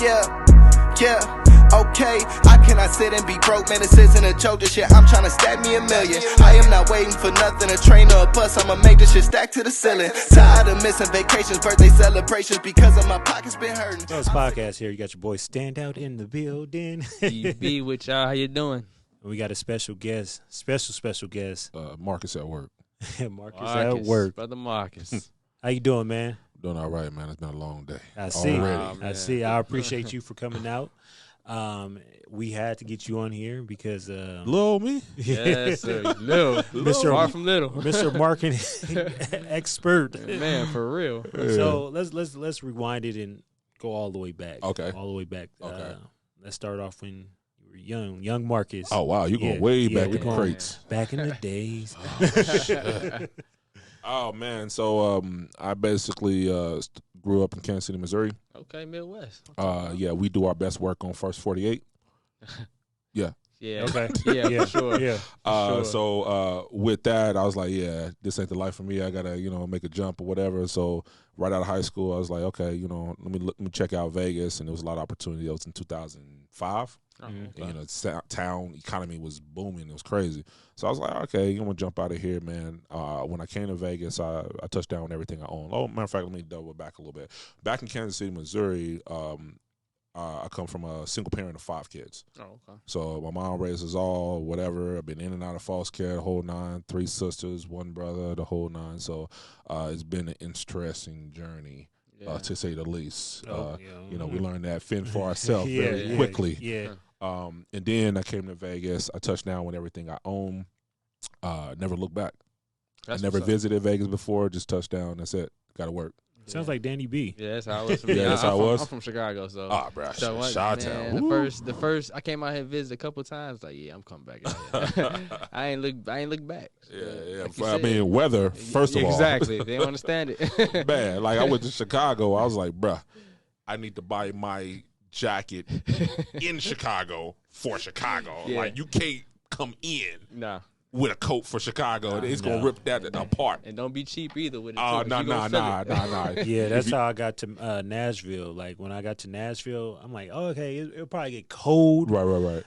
Yeah. Okay, I cannot sit and be broke, man, this isn't a joke, this shit, I'm tryna stack me $1 million. I am not waiting for nothing, a train or a bus, I'ma make this shit stack to the ceiling. Tired of missing vacations, birthday celebrations, because of my pockets been hurting. This podcast here, you got your boy Standout in the building. DB with y'all, how you doing? We got a special guest, special guest. Marcus at work. Marcus at work. Brother Marcus. How you doing, man? Doing all right, man. It's been a long day. I see. Already. I see. I appreciate you for coming out. We had to get you on here because Little me? Yes, sir. Little. Far from little. Mr. Marketing expert. Man, for real. So let's rewind it and go all the way back. Okay. All the way back. Okay. Let's start off when you were young Marcus. Oh, wow. You're going way back in the going crates. Back in the days. Oh, man. So I basically grew up in Kansas City, Missouri. Okay, Midwest. Yeah, we do our best work on First 48. Yeah. Yeah. Okay. Yeah, for sure. Yeah. Sure. So with that, I was like, yeah, this ain't the life for me. I gotta, make a jump or whatever. So right out of high school, I was like, okay, let me check out Vegas, and there was a lot of opportunity. That was in 2005. Okay. Town economy was booming. It was crazy. So I was like, okay, I'm gonna jump out of here, man. When I came to Vegas, I touched down on everything I own. Oh, matter of fact, let me double back a little bit. Back in Kansas City, Missouri, I come from a single parent of 5 kids. Oh, okay. So my mom raised us all, whatever. I've been in and out of foster care, the whole 9, 3 sisters, 1 brother, the whole 9. So it's been an interesting journey, to say the least. We learned that fend for ourselves very quickly. Yeah. And then I came to Vegas. I touched down with everything I own. Never looked back. I never visited Vegas before. Just touched down. That's it. Got to work. Sounds like Danny B. Yeah, that's how it was for me. Yeah, that's how it was. I'm from Chicago, so. Bro, So Chi-town. the first I came out here and visited a couple times. Like, yeah, I'm coming back out here. I ain't look back. Yeah. Like you I said. mean, weather, first of all. Exactly. They don't understand it. Man, like I went to Chicago. I was like, bruh, I need to buy my jacket in Chicago for Chicago. Yeah. Like, you can't come in Nah. with a coat for Chicago. It's going to rip that apart. And don't be cheap either with it. Oh, too, nah. 'cause Yeah, that's how I got to Nashville. Like when I got to Nashville, I'm like, oh, okay, it'll probably get cold, Right.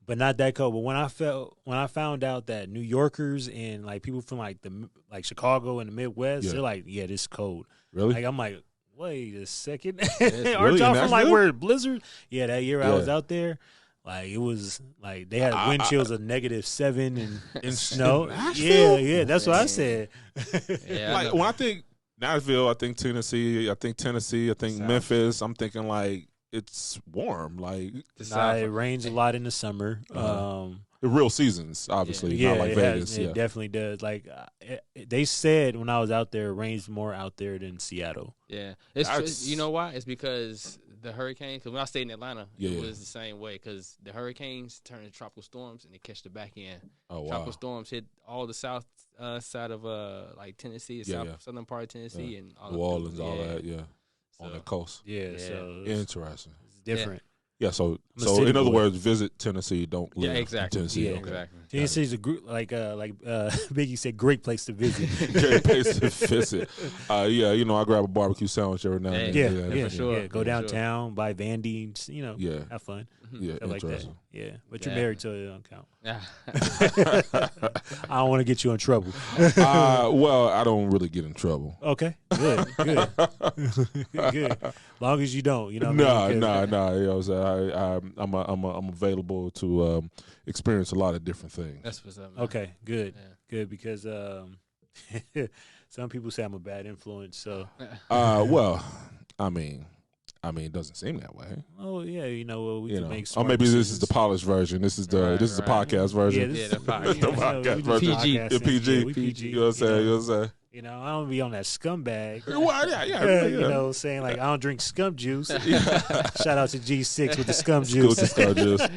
but not that cold. But when I found out that New Yorkers and like people from like Chicago and the Midwest, they're like, yeah, this is cold. Really? Like I'm like, wait a second, really aren't y'all in from like Nashville? where blizzard? Yeah, that year I was out there. Like it was like they had wind chills of -7 and snow. Yeah, that's what I said. Yeah, Like, when I think Nashville, I think Tennessee, I think Memphis. I'm thinking like it's warm. Like It rains a lot in the summer. the real seasons, obviously, not like Vegas. It definitely does. Like they said when I was out there, it rains more out there than Seattle. Yeah, it's you know why? It's because the hurricanes. Because when I stayed in Atlanta, it was the same way. Because the hurricanes turn into tropical storms and they catch the back end. Oh wow! Tropical storms hit all the south side of like Tennessee, southern part of Tennessee, and all New Orleans, all that. Yeah, so, on the coast. Yeah, so Interesting. it's different. Yeah, so city in other boy. words, visit Tennessee. Don't live exactly. in Tennessee. Yeah, Okay. exactly. Tennessee's a group like Biggie said, great place to visit. Great place to visit. I grab a barbecue sandwich every now and then. Yeah, for sure. Yeah, go For downtown, buy Vandy's, Yeah. have fun. Yeah, Stuff like that. interesting. Yeah, but you're Yeah. married, so it don't count. Yeah. I don't want to get you in trouble. Well, I don't really get in trouble. Okay, good. Good. Long as you don't, you know. No. You know what I'm saying? I'm available to experience a lot of different things. That's what's up, man. Okay, good, Yeah. good. Because some people say I'm a bad influence. So, Well, I mean, it doesn't seem that way. oh yeah, we can make. Or Smart maybe this is decisions. the polished version. This is the Right, this is the right. podcast version. Yeah, this the is podcast. The podcast we version. just PG. podcasting. The PG. Yeah, we PG. You know what I'm saying? You know what I'm saying? I don't be on that scumbag. Well, yeah. You know, saying like I don't drink scum juice. Shout out to G6 with the scum School juice. to start just.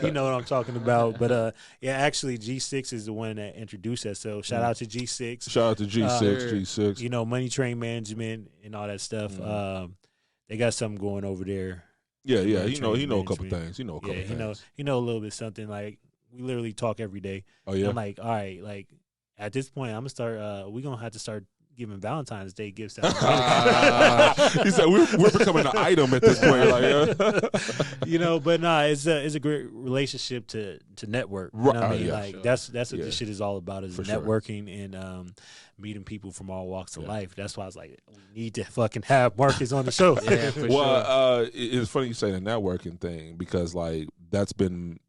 You know what I'm talking about. But actually G6 is the one that introduced us. So shout out to G6. Shout out to G6, G6. You know, Money Train Management and all that stuff. They got something going over there. Yeah. Money He know Train a couple Management. things. He know a couple Yeah, things. he know a little bit something. Like we literally talk every day. Oh yeah. I'm like, all right, like at this point, I'm gonna start. We're gonna have to start giving Valentine's Day gifts out. He said we're becoming an item at this point. Like, you know, but nah, it's a great relationship to network. You know what I mean? Yeah, like sure. that's what this shit is all about, is For sure. networking and meeting people from all walks of life. That's why I was like, we need to fucking have Marcus on the show. Yeah, for sure. It's funny you say the networking thing, because like that's been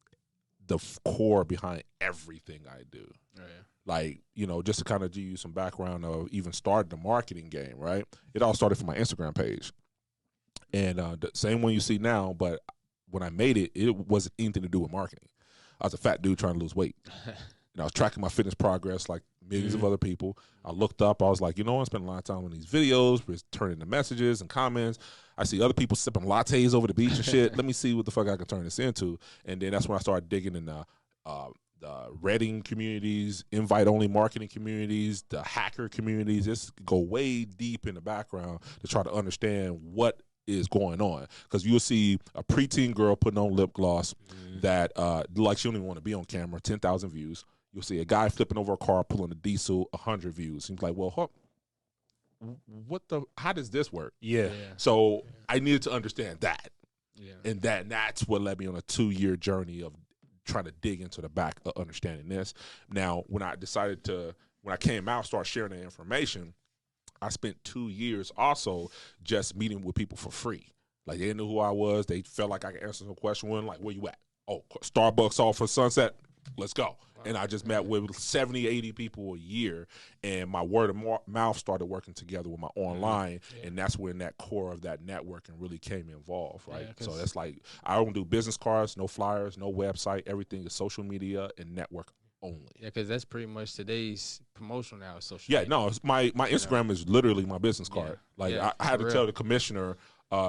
the core behind everything I do. Yeah. Like, you know, just to kind of give you some background of even starting the marketing game, right? It all started from my Instagram page. And the same one you see now, but when I made it, it wasn't anything to do with marketing. I was a fat dude trying to lose weight. And I was tracking my fitness progress like millions of other people. I looked up. I was like, you know, I spend a lot of time on these videos, returning the messages and comments. I see other people sipping lattes over the beach and shit. Let me see what the fuck I can turn this into. And then that's when I started digging in the Redding communities, invite-only marketing communities, the hacker communities. Just go way deep in the background to try to understand what is going on. Because you'll see a preteen girl putting on lip gloss that like she don't even want to be on camera, 10,000 views. You'll see a guy flipping over a car, pulling a diesel, 100 views. He's like, well, how does this work? Yeah. So I needed to understand that. Yeah. And that's what led me on a 2-year journey of trying to dig into the back of understanding this. Now, when I came out, start sharing the information, I spent 2 years also just meeting with people for free. Like, they knew who I was. They felt like I could answer some question. Like, where you at? Oh, Starbucks off for Sunset. Let's go. And I just met with 70, 80 people a year, and my word of mouth started working together with my online, and that's when that core of that networking really came involved, right? So that's like, I don't do business cards, no flyers, no website. Everything is social media and network only. Yeah, because that's pretty much today's promotion now, social media. No, it's my Instagram is literally my business card. Like, I had to tell the commissioner,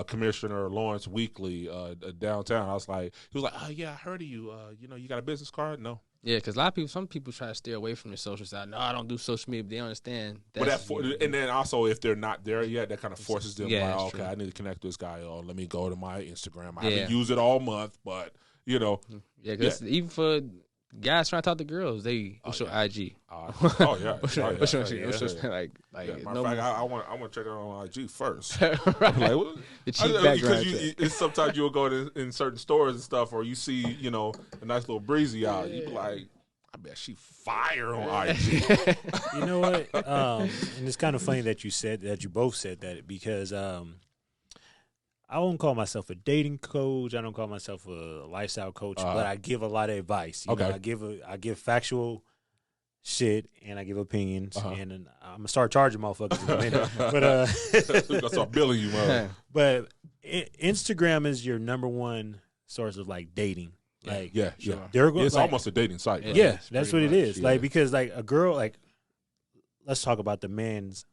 Commissioner Lawrence Weekly downtown. I was like, he was like, oh yeah, I heard of you. You know, you got a business card? No. Yeah, because some people try to stay away from the social side. No, I don't do social media, but they understand. And then also, if they're not there yet, that kind of forces them, Yeah, like, okay, true. I need to connect with this guy. Oh, let me go to my Instagram. I haven't used it all month, but, you know. Yeah, because even for guys trying to talk to girls, what's your IG? Oh, yeah. What's your like, Matter no of fact, more. I want to check it out on IG first. Right. Like, what? The cheap background because check. it's sometimes you'll go in certain stores and stuff, or you see, you know, a nice little breezy out. You be like, I bet she fire on IG. You know what? And it's kind of funny that you both said that, because I won't call myself a dating coach. I don't call myself a lifestyle coach, but I give a lot of advice. You know, I give factual shit, and I give opinions, and I'm gonna start charging motherfuckers in a minute. But I'm gonna start billing you, man. But Instagram is your number one source of like dating. Like, It's almost a dating site. Right? Yeah, that's what it is. Yeah. Like, because like a girl, like, let's talk about the man's,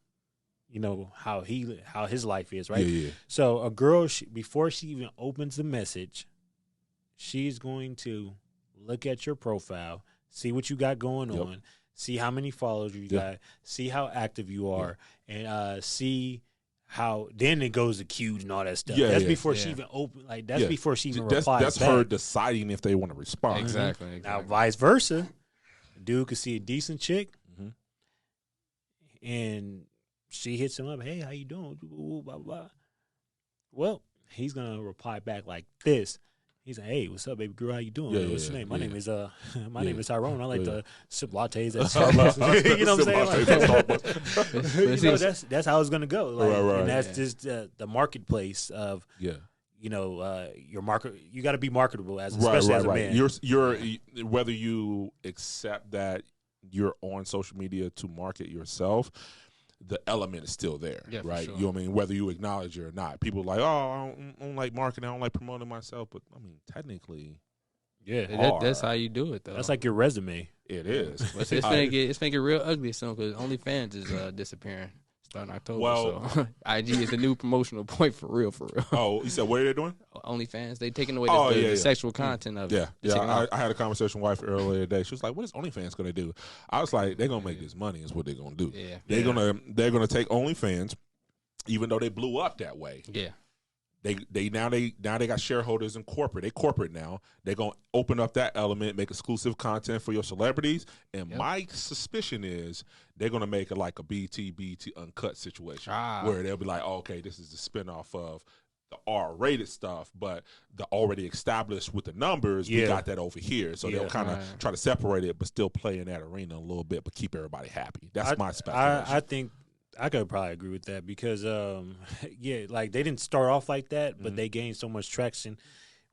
you know, how his life is, right? Yeah. So a girl, before she even opens the message, she's going to look at your profile, see what you got going on, see how many followers you got, see how active you are, and see how. Then it goes to cues and all that stuff. That's before she even open. Like, that's before she even replies. That's back. her deciding if they want to respond. Exactly. Now, vice versa, a dude could see a decent chick, and she hits him up. Hey, how you doing? Blah, blah, blah. Well, he's gonna reply back like this. He's like, "Hey, what's up, baby girl? How you doing? What's your name? My name is name is Tyrone. I like to sip lattes at Starbucks." You know what I'm saying? Like, you know, that's how it's gonna go. Like, Right. And that's just the marketplace of you know, your market. You got to be marketable especially as a man. You're whether you accept that you're on social media to market yourself, the element is still there, right? Sure. You know what I mean? Whether you acknowledge it or not, people are like, oh, I don't like marketing, I don't like promoting myself, but I mean, technically, that's how you do it, though. That's like your resume. It is. But it's gonna get real ugly soon, because OnlyFans is disappearing starting October. Well, so IG is the new promotional point for real. Oh, you said what are they doing? OnlyFans, they taking away the sexual content of it. Yeah. I had a conversation with my wife earlier today. She was like, "What is OnlyFans going to do?" I was like, "They're going to make this money. Is what they're going to do. They're gonna take OnlyFans, even though they blew up that way. Yeah, They now got shareholders in corporate. They corporate now. They're gonna open up that element, make exclusive content for your celebrities. And my suspicion is they're gonna make it like a BT Uncut situation where they'll be like, oh, okay, this is the spinoff of the R-rated stuff, but the already established with the numbers, we got that over here. So they'll kind of try to separate it, but still play in that arena a little bit, but keep everybody happy. That's my speculation. I think I could probably agree with that because, like they didn't start off like that, but they gained so much traction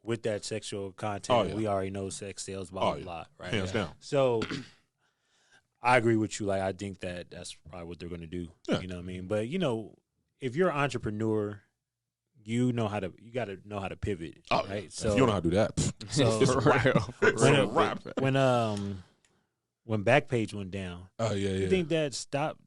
with that sexual content. We already know sex sales, blah, blah, blah, right? Hands down. So I agree with you. Like, I think that's probably what they're going to do. Yeah. You know what I mean? But, if you're an entrepreneur, you got to know how to pivot, right? So if you don't know how to do that, so it's a wrap. It's a wrap. When Backpage went down, you think that stopped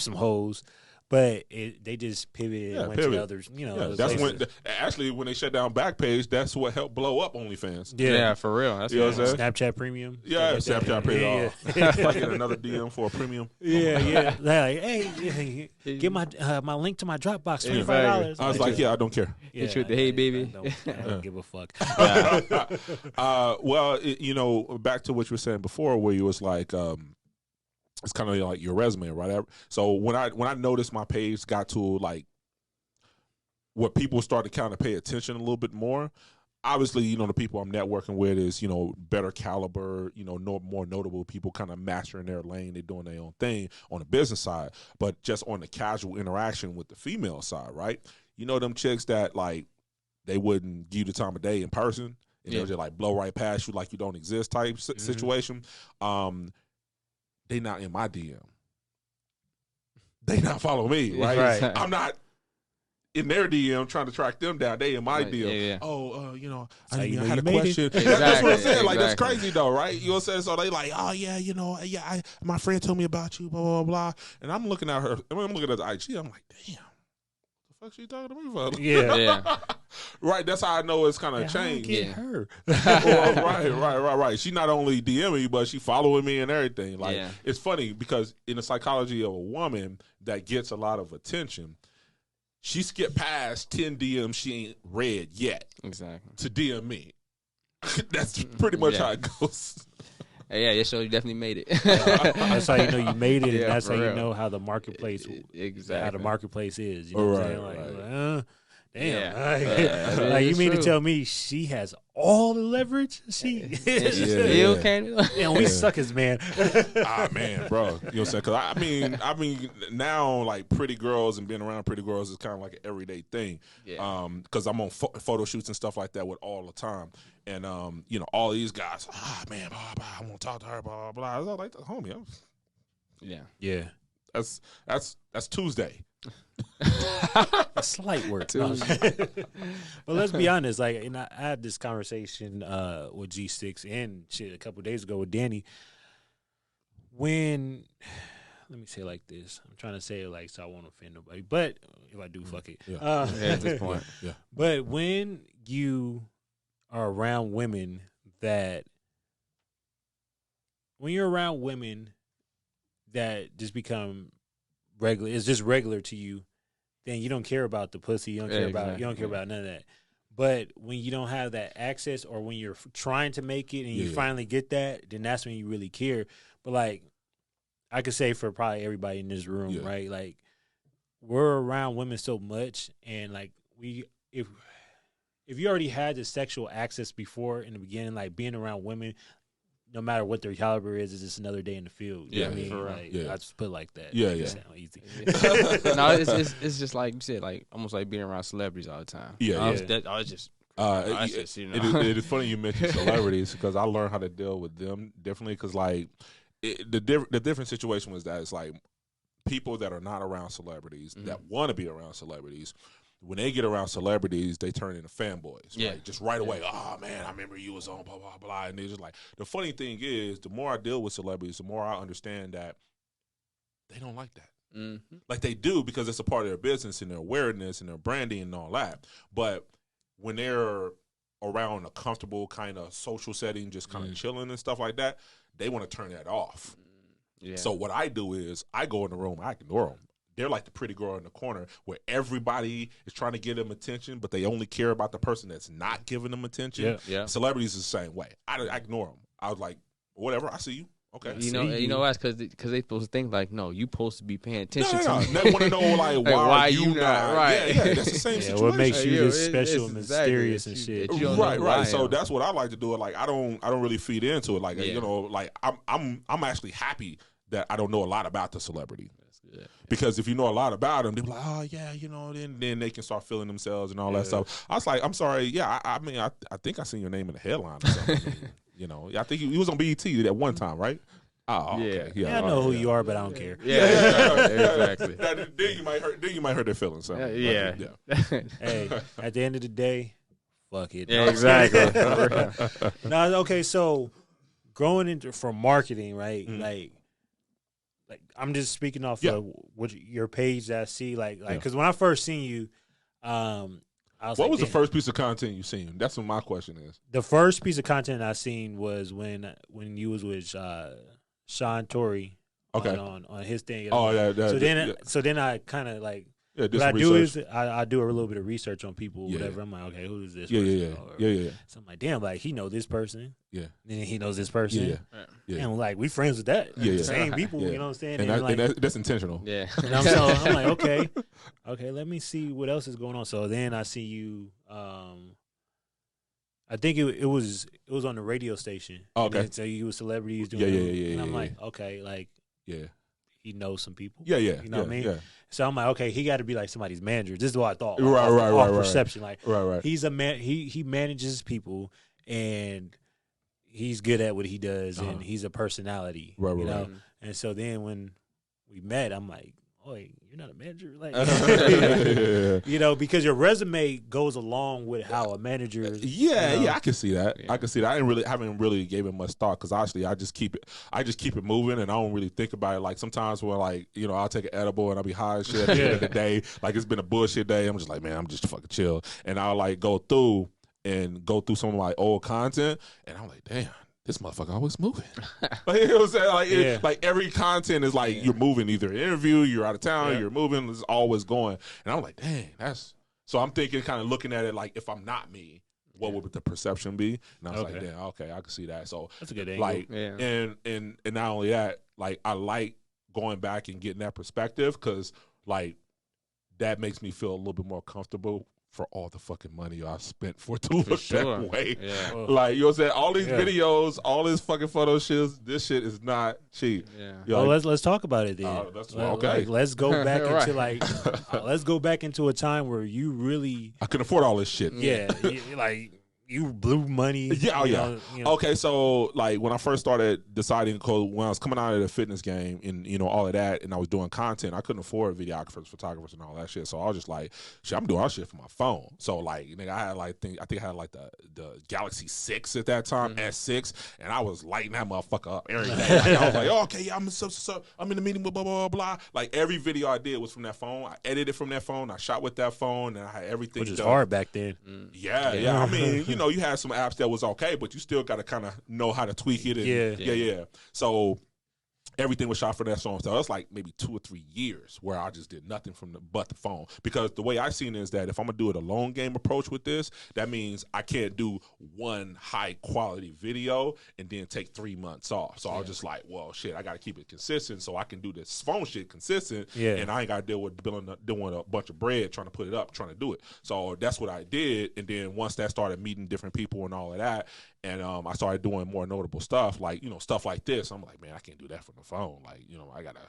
some hoes, but they just pivoted and went to others. That's places. When they shut down Backpage, that's what helped blow up OnlyFans. Yeah, for real. That's what I'm saying. Premium. Snapchat Premium. Premium. Like get another DM for a premium. Yeah. Like, hey, get my link to my Dropbox, $25. I was like, I don't care. Hit you with the hey baby. I don't give a fuck. Back to what you were saying before, where you was like, it's kind of like your resume, right? So when I noticed my page got to like what people started to kind of pay attention a little bit more, obviously, the people I'm networking with is, better caliber, more notable people kind of mastering their lane. They're doing their own thing on the business side, but just on the casual interaction with the female side, right? Them chicks that like, they wouldn't give you the time of day in person and they'll just like blow right past you like you don't exist type situation. They not in my DM. They not follow me, right? I'm not in their DM trying to track them down. They in my DM. Oh, I had a question. Exactly. That's what I'm saying. Like, that's crazy though, right? You know what I'm saying? So they like, oh yeah, my friend told me about you, blah, blah, blah. And I'm looking at her, I'm looking at the IG, I'm like, damn. Fuck she talking to me for? Yeah. Right, that's how I know it's kind of changed. Her. Right. She not only DM me, but she following me and everything. Like, it's funny because in the psychology of a woman that gets a lot of attention, she skipped past 10 DMs she ain't read yet. Exactly. To DM me. That's pretty much how it goes. Yeah, so you definitely made it. That's how you know you made it, and that's how you know how the marketplace, how the marketplace is. You know what I'm saying? Like, damn. Like you mean to tell me she has all the leverage? She still can't. We suckers, man. Man, bro. You know what I'm saying? Because I mean, now like pretty girls and being around pretty girls is kind of like an everyday thing. Because I'm on photo shoots and stuff like that with all the time. And all these guys, man, blah, blah, I want to talk to her, blah, blah, blah. I was like, homie, yeah. That's Tuesday. Slight work. But let's be honest. Like, and I had this conversation with G6 and shit a couple of days ago with Danny. Let me say it like this. I'm trying to say it like so I won't offend nobody. But if I do, fuck it. At this point, But when you are around women that just become regular, it's just regular to you, then you don't care about the pussy, you don't care about none of that. But when you don't have that access, or when you're trying to make it and you finally get that, then that's when you really care. But like, I could say for probably everybody in this room, right? Like, we're around women so much, and like if you already had the sexual access before in the beginning, like being around women, no matter what their caliber is just another day in the field. You know what I mean? Like, I just put it like that. Yeah. Sound easy. No, it's just like you said, like almost like being around celebrities all the time. It's just. It is funny you mentioned celebrities because I learned how to deal with them differently. Because like the different situation was that it's like people that are not around celebrities that want to be around celebrities. When they get around celebrities, they turn into fanboys. Right? Just right away. Oh man, I remember you was on blah blah blah. And they're just like, the funny thing is, the more I deal with celebrities, the more I understand that they don't like that. Like they do because it's a part of their business and their awareness and their branding and all that. But when they're around a comfortable kind of social setting, just kind of chilling and stuff like that, they want to turn that off. So what I do is I go in the room, I ignore them. they're like the pretty girl in the corner where everybody is trying to give them attention, but they only care about the person that's not giving them attention. Yeah. Celebrities is the same way. I ignore them. I was like, whatever, I see you. Okay. You know that's because they supposed to think like, no, you supposed to be paying attention to me. They want to know like why are you not right? Yeah, that's the same situation. What makes you this special and exactly mysterious and shit? Right. So that's what I like to do. Like I don't really feed into it. Like you know, like I'm actually happy that I don't know a lot about the celebrity. Because if you know a lot about them, they're like, oh yeah, you know, then they can start feeling themselves and all that stuff. I was like, I'm sorry, yeah, I mean, I think I seen your name in the headline or something. I mean, you know, I think he was on BET at one time, right? Oh, okay. Yeah, I know who you are, but I don't care. Exactly. Then you might hurt their feelings. So. Yeah. Hey, at the end of the day, fuck it. Yeah, exactly. No, okay, so growing into from marketing, right? Like I'm just speaking off of what your page that I see, like because when I first seen you, I was what was the first piece of content you seen? That's what my question is. The first piece of content I seen was when you was with Sean Torrey, on his thing. Oh yeah. So then I kind of like. Yeah, what I do is I do a little bit of research on people, whatever. I'm like, okay, who is this person? Yeah. So I'm like, damn, like he know this person. Yeah. And then he knows this person. Yeah. And like we friends with that. The same people, you know what I'm saying? And that's intentional. Yeah. And I'm like, okay, let me see what else is going on. So then I see you. I think it was on the radio station. Okay. So you was celebrities doing Yeah. And I'm like, okay, like he knows some people. Yeah. You know what I mean? Yeah. So I'm like, okay, he got to be like somebody's manager. This is what I thought. Right. Perception, like, right. He's a man. He manages people, and he's good at what he does, and he's a personality. Right. You know? And so then when we met, I'm like, oh, you're not a manager, like, you know, because your resume goes along with how a manager. Yeah, I can see that. Yeah. I can see that. I haven't really gave it much thought because honestly, I just keep it moving, and I don't really think about it. Like sometimes when like you know I'll take an edible and I'll be high as shit at the end of the day. Like it's been a bullshit day. I'm just like, man, I'm just fucking chill, and I'll like go through some of my old content, and I'm like, damn. This motherfucker always moving. Like, you know what I'm saying? Like, like every content is like you're moving, either an interview, you're out of town, you're moving, it's always going. And I'm like, dang, so I'm thinking, kind of looking at it like if I'm not me, what would the perception be? And I was like, damn, okay, I can see that. So that's a good angle. Like, and not only that, like I like going back and getting that perspective because like that makes me feel a little bit more comfortable for all the fucking money I spent for it to look that way. Yeah. Like, you know what I'm saying? All these videos, all this fucking photo shoots, this shit is not cheap. Yeah. Well, let's talk about it then. Okay. Let's go back into let's go back into a time where you really I couldn't afford all this shit. Yeah. Like you blew money. Yeah, you know. Okay, so like when I first started deciding, when I was coming out of the fitness game and you know all of that, and I was doing content, I couldn't afford videographers, photographers, and all that shit. So I was just like, shit, I'm doing all shit for my phone. So like, nigga, I had like I think I had like the Galaxy 6 at that time, S6, and I was lighting that motherfucker up every day. Like, I was like, oh, okay, yeah, I'm in the meeting, blah blah blah blah. Like every video I did was from that phone. I edited from that phone. I shot with that phone, and I had everything. Which is hard back then. Yeah. I mean, you know, you had some apps that was okay, but you still got to kind of know how to tweak it. And, yeah. So everything was shot for that phone. So that's like maybe 2 or 3 years where I just did nothing but the phone. Because the way I seen it is that if I'm gonna do it a long game approach with this, that means I can't do one high quality video and then take 3 months off. So I was just like, well, shit, I got to keep it consistent so I can do this phone shit consistent. Yeah. And I ain't got to deal with doing a bunch of bread trying to put it up, trying to do it. So that's what I did. And then once that started meeting different people and all of that, and I started doing more notable stuff, like, you know, stuff like this. I'm like, man, I can't do that from the phone. Like, you know, I gotta,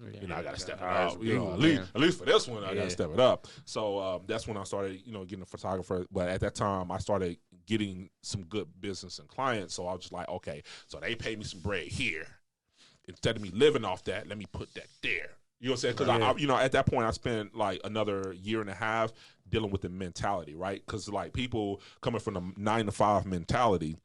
I gotta step it up. You know, at least for this one, I gotta step it up. So that's when I started, you know, getting a photographer. But at that time, I started getting some good business and clients. So I was just like, okay, so they pay me some bread here. Instead of me living off that, let me put that there. You know what I'm saying? Because I, you know, at that point, I spent like another year and a half dealing with the mentality, right? Because like people coming from the 9-to-5 mentality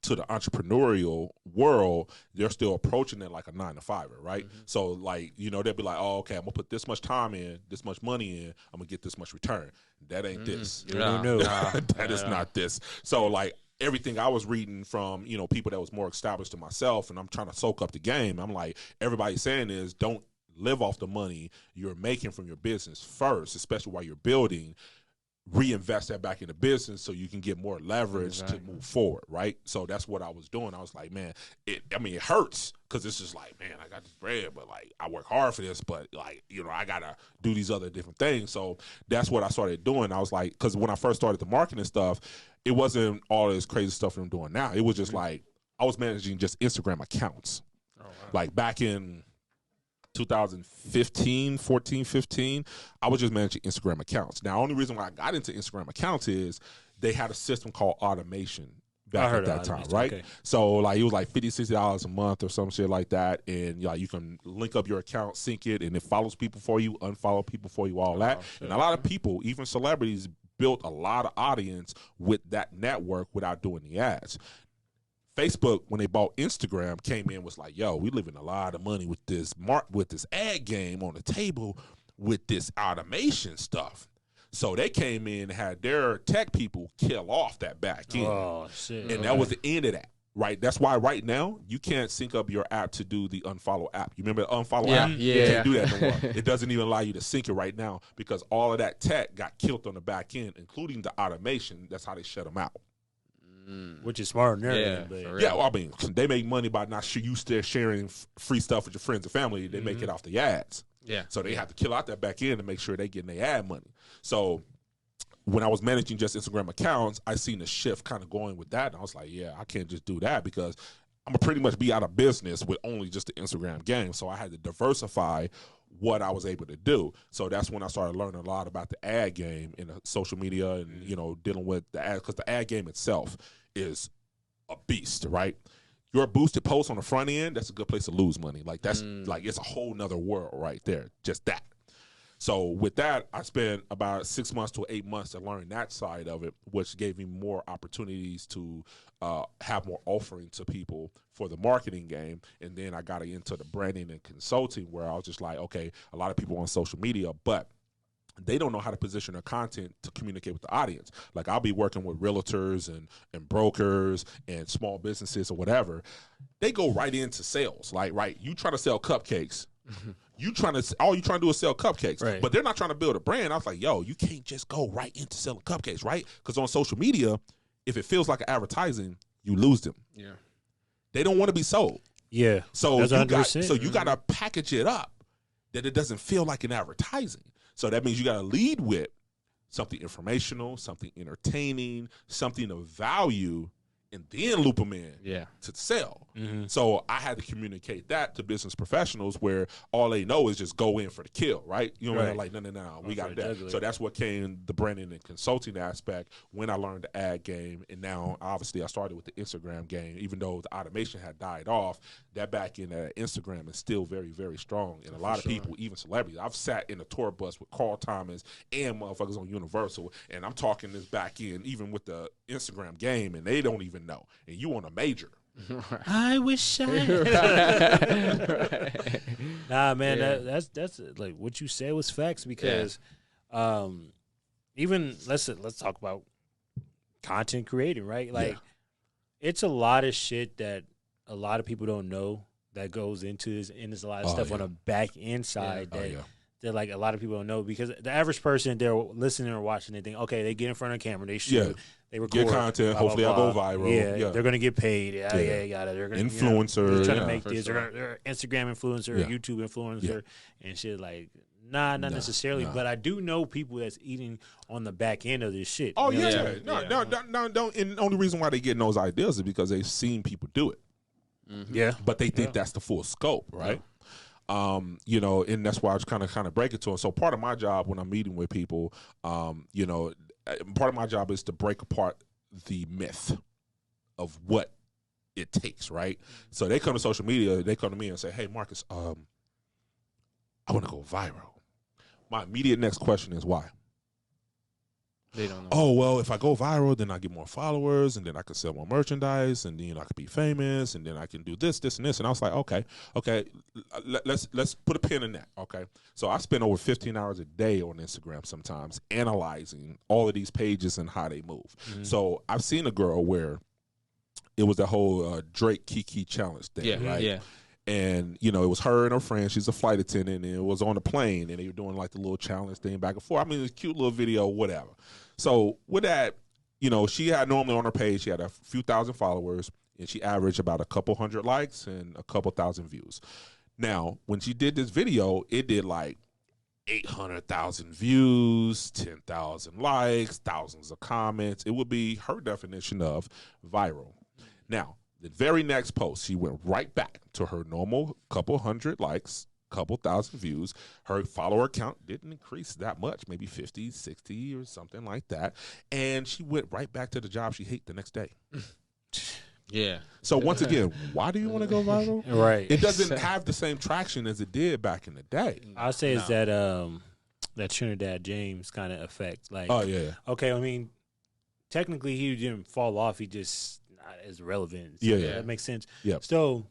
to the entrepreneurial world, they're still approaching it like a 9-to-5er, right? So like, you know, they'll be like, oh, okay, I'm gonna put this much time in, this much money in, I'm gonna get this much return. That ain't this. That is not this. So like everything I was reading from, you know, people that was more established than myself, and I'm trying to soak up the game. I'm like, everybody's saying is don't live off the money you're making from your business first, especially while you're building. Reinvest that back in the business so you can get more leverage to move forward, right? So that's what I was doing. I was like, man, it hurts because it's just like, man, I got this bread, but like I work hard for this, but like, you know, I gotta do these other different things. So that's what I started doing. I was like, because when I first started the marketing stuff, it wasn't all this crazy stuff that I'm doing now. It was just like I was managing just Instagram accounts. Oh, wow. Like back in 2015, 14, 15, I was just managing Instagram accounts. Now, the only reason why I got into Instagram accounts is they had a system called automation back at that time, right? Okay. So, like, it was like $50, $60 a month or some shit like that, and like you can link up your account, sync it, and it follows people for you, unfollow people for you, all that. And a lot of people, even celebrities, built a lot of audience with that network without doing the ads. Facebook, when they bought Instagram, came in was like, yo, we living a lot of money with this ad game on the table with this automation stuff. So they came in and had their tech people kill off that back end. Oh, shit. And that was the end of that, right? That's why right now you can't sync up your app to do the unfollow app. You remember the unfollow app? Yeah. You can't do that no more. It doesn't even allow you to sync it right now because all of that tech got killed on the back end, including the automation. That's how they shut them out. Which is smart. Well, I mean, they make money by not you still sharing free stuff with your friends and family. They make it off the ads. Yeah. So they have to kill out that back end to make sure they getting their ad money. So when I was managing just Instagram accounts, I seen the shift kind of going with that. And I was like, yeah, I can't just do that because I'm going to pretty much be out of business with only just the Instagram game. So I had to diversify what I was able to do. So that's when I started learning a lot about the ad game and the social media and, you know, dealing with the ad, because the ad game itself is a beast, right? Your boosted post on the front end, that's a good place to lose money. Like that's like, it's a whole nother world right there. Just that. So with that, I spent about 6 months to 8 months to learn that side of it, which gave me more opportunities to have more offering to people for the marketing game. And then I got into the branding and consulting where I was just like, okay, a lot of people on social media, but they don't know how to position their content to communicate with the audience. Like I'll be working with realtors and brokers and small businesses or whatever. They go right into sales. Like, right, you trying to sell cupcakes. All you trying to do is sell cupcakes, right? But they're not trying to build a brand. I was like, yo, you can't just go right into selling cupcakes, right? Because on social media, if it feels like advertising, you lose them. Yeah, they don't want to be sold. Yeah, so you got to package it up that it doesn't feel like an advertising. So that means you got to lead with something informational, something entertaining, something of value, and then loop them in to sell. So I had to communicate that to business professionals where all they know is just go in for the kill, right? You know, like, no, we got that. So that's what came the branding and consulting aspect when I learned the ad game. And now, obviously, I started with the Instagram game. Even though the automation had died off, that back end at Instagram is still very, very strong. And a lot of people, even celebrities, I've sat in a tour bus with Carl Thomas and motherfuckers on Universal, and I'm talking this back end, even with the Instagram game, and they don't even know. And you on a major. I wish I Nah, man, that's like what you said was facts because even let's talk about content creating, right? Like it's a lot of shit that a lot of people don't know that goes into this, and there's a lot of stuff on the back end side that like a lot of people don't know because the average person, they're listening or watching, they think, okay, they get in front of the camera, they shoot, they record, get content, blah, hopefully blah, I'll blah. go viral. They're going to get paid. They're gonna, influencer. They're trying to make this. They're Instagram influencer, YouTube influencer, and shit like, not necessarily, but I do know people that's eating on the back end of this shit. Oh, No. And the only reason why they getting those ideas is because they've seen people do it. Yeah. But they think that's the full scope, right? You know, and that's why I was kind of break it to them. So part of my job when I'm meeting with people, you know, part of my job is to break apart the myth of what it takes, right? So they come to social media, they come to me and say, hey, Marcus, I want to go viral. My immediate next question is why? They don't know. Oh, well, if I go viral, then I get more followers, and then I can sell more merchandise, and then I can be famous, and then I can do this, and this. And I was like, okay, let's put a pin in that, okay? So I spend over 15 hours a day on Instagram sometimes analyzing all of these pages and how they move. So I've seen a girl where it was the whole Drake Kiki challenge thing, right? Yeah. And, you know, it was her and her friend. She's a flight attendant, and it was on a plane, and they were doing like the little challenge thing back and forth. I mean, it's a cute little video, whatever. So with that, you know, she had normally on her page, she had a few thousand followers, and she averaged about a couple hundred likes and a couple thousand views. Now, when she did this video, it did like 800,000 views, 10,000 likes, thousands of comments. It would be her definition of viral. Now, the very next post, she went right back to her normal couple hundred likes, couple thousand views. Her follower count didn't increase that much, maybe 50, 60 or something like that. And she went right back to the job she hated the next day. Yeah. So once again, why do you want to go viral? Right. It doesn't have the same traction as it did back in the day. I'll say it's that Trinidad James kind of effect. Like, Oh, yeah. okay, I mean, technically he didn't fall off. He just not as relevant. So Yeah. that makes sense. Yep. So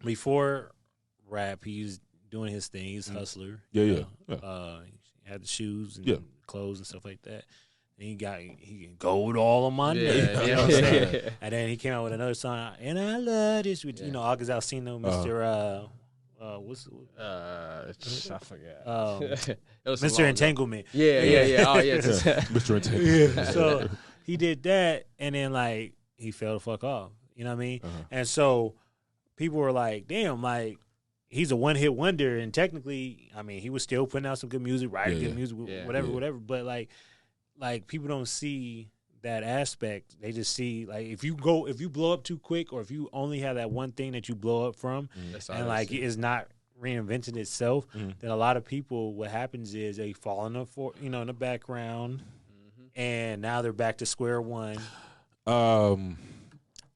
before rap, he was doing his thing. He's a hustler. Yeah, you yeah, know. He had the shoes and Yeah. clothes and stuff like that. And he gold all on Monday. Yeah. You know what I'm saying? And then he came out with another song, and I love this with you know August Alsina, Mr. I forgot. Mr. Entanglement. Yeah. Oh, yeah. Mr. Entanglement. Yeah. So he did that, and then like he fell the fuck off. You know what I mean? And so people were like, "Damn, like he's a one-hit wonder." And technically, I mean, he was still putting out some good music, writing good music, whatever. But like people don't see that aspect. They just see like if you blow up too quick, or if you only have that one thing that you blow up from, and like it's not reinventing itself, then a lot of people, what happens is they fall in the background, and now they're back to square one.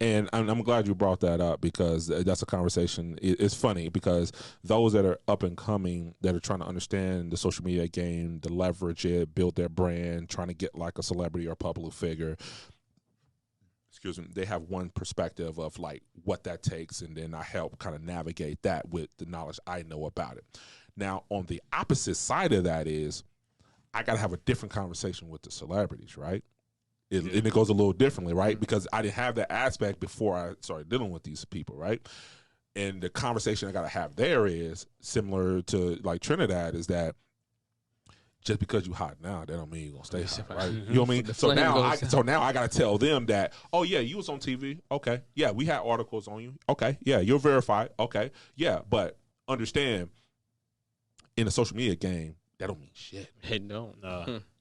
And I'm glad you brought that up, because that's a conversation. It's funny because those that are up and coming, that are trying to understand the social media game, to leverage it, build their brand, trying to get like a celebrity or public figure, they have one perspective of like what that takes, and then I help kind of navigate that with the knowledge I know about it. Now, on the opposite side of that is I got to have a different conversation with the celebrities, right? And it goes a little differently, right? Because I didn't have that aspect before I started dealing with these people, right? And the conversation I got to have there is similar to like Trinidad, is that just because you hot now, that don't mean you're gonna stay hot, right? You know what I mean? So now I got to tell them that, oh yeah, you was on TV, okay, yeah, we had articles on you, okay, yeah, you're verified, okay, yeah, but understand, in the social media game, that don't mean shit. It don't.